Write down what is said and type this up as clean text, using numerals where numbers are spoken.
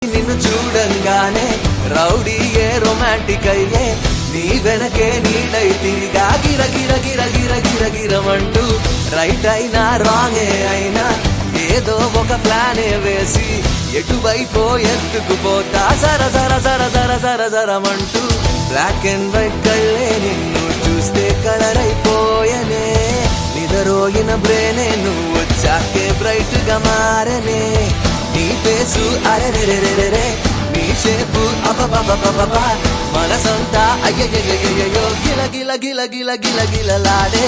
నిన్ను చూడంగానే rowdy a romantic అయ్యే నీ వెనకే నీడై తిరిగా గిర గిర గిర గిర గిర గిరమంటూ రైట్ అయినా రాంగే అయినా ఏదో ఒక ప్లానే వేసి ఎటువైపో ఎత్తుకుపోతా సర సర సర సర సర సరమంటూ బ్లాక్ అండ్ వైట్ కళ్ళే నిన్ను చూస్తే కలర్ అయిపోయనే నిదరోగిన బ్రేనే నువ్వు వచ్చాకే బ్రైట్ గా మారనే నీ ఫేసు అరెరెరెరెరే నీ షేపు అబబబబబా మనసంతా అయ్యయ్యయ్యయ్యో గిల గిల గిల గిల గిల గిలలాడే